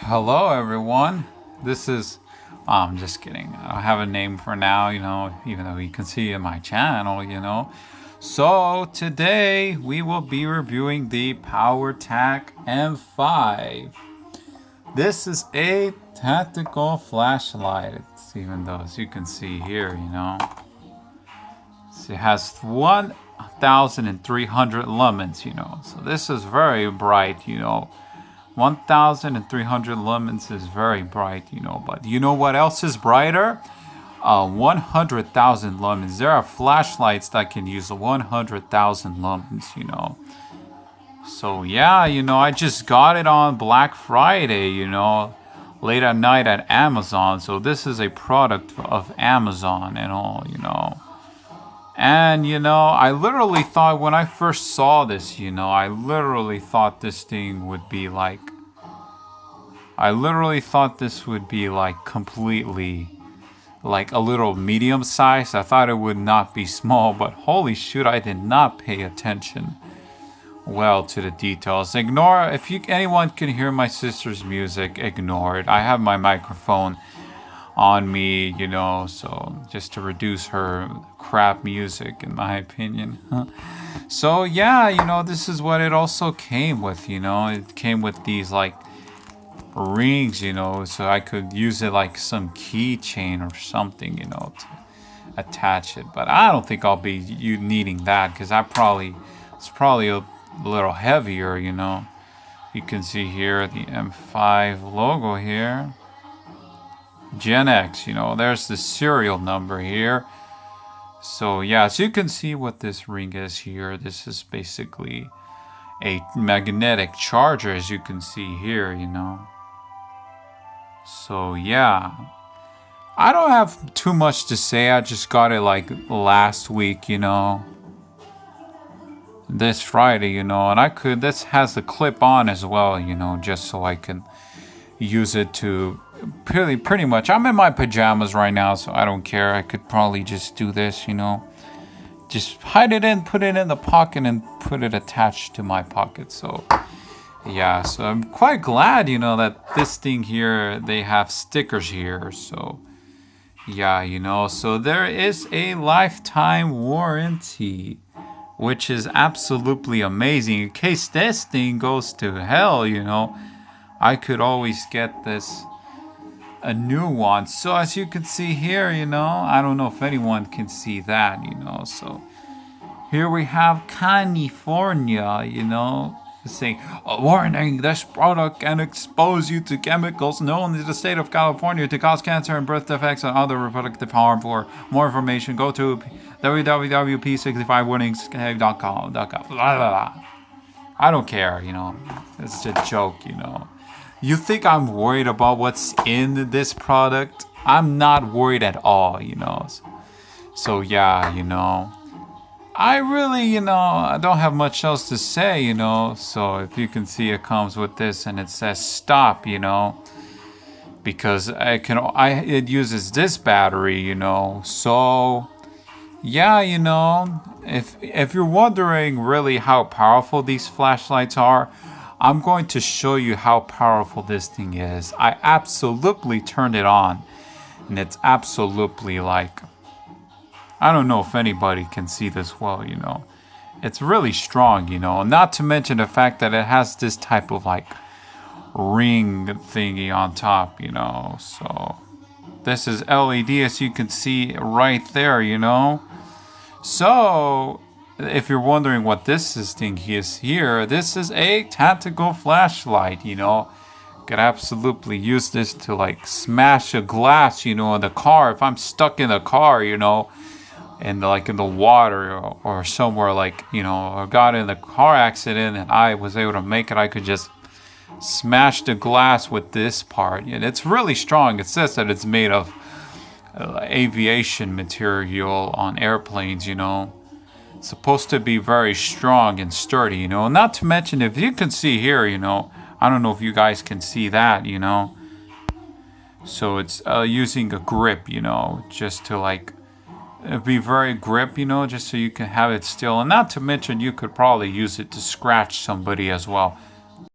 Hello, everyone. This is. I'm just kidding. I don't have a name for now, even though you can see in my channel. So, today we will be reviewing the PowerTac M5. This is a tactical flashlight. Even though, as you can see here, it has 1,300 lumens, so this is very bright, 1,300 lumens is very bright, but you know what else is brighter? 100,000 lumens. There are flashlights that can use 100,000 lumens. So yeah, I just got it on Black Friday, late at night at Amazon. So this is a product of Amazon and all. And I literally thought when I first saw this, I literally thought this thing would be like, completely like a little medium size. I thought it would not be small, but holy shoot, I did not pay attention well to the details. Ignore, if anyone can hear my sister's music, ignore it. I have my microphone on me, so just to reduce her crap music, in my opinion. So yeah, this is what it also came with. It came with these like rings, so I could use it like some keychain or something, to attach it. But I don't think I'll be needing that because it's probably a little heavier. You can see here the M5 logo here. Gen X, there's the serial number here. So yeah, so you can see what this ring is here. This is basically a magnetic charger, as you can see here, So yeah, I don't have too much to say. I just got it like last week, this Friday, and this has a clip on as well, just so I can use it to pretty much. I'm in my pajamas right now, so I don't care. I could probably just do this, just hide it in, put it in the pocket, and put it attached to my pocket. So yeah, so I'm quite glad, that this thing here, they have stickers here. So yeah, so there is a lifetime warranty, which is absolutely amazing. In case this thing goes to hell, I could always get a new one. So as you can see here, I don't know if anyone can see that, so here we have California, saying, a warning, this product can expose you to chemicals known in the state of California to cause cancer and birth defects and other reproductive harm. For more information, go to www.p65warnings.com. I don't care, it's a joke, You think I'm worried about what's in this product? I'm not worried at all, So yeah, I really, I don't have much else to say, So if you can see, it comes with this and it says stop, because it uses this battery, So yeah, if you're wondering really how powerful these flashlights are, I'm going to show you how powerful this thing is. I absolutely turned it on, and it's absolutely like, I don't know if anybody can see this well, It's really strong, Not to mention the fact that it has this type of like ring thingy on top, So this is LED, as you can see right there, So if you're wondering what this thing is here, this is a tactical flashlight, Could absolutely use this to like smash a glass, in the car. If I'm stuck in the car, and like in the water or somewhere like, or got in a car accident and I was able to make it, I could just smash the glass with this part. And it's really strong. It says that it's made of aviation material on airplanes, It's supposed to be very strong and sturdy, Not to mention, if you can see here, I don't know if you guys can see that, So it's using a grip, just to like be very grip, just so you can have it still. And not to mention, you could probably use it to scratch somebody as well.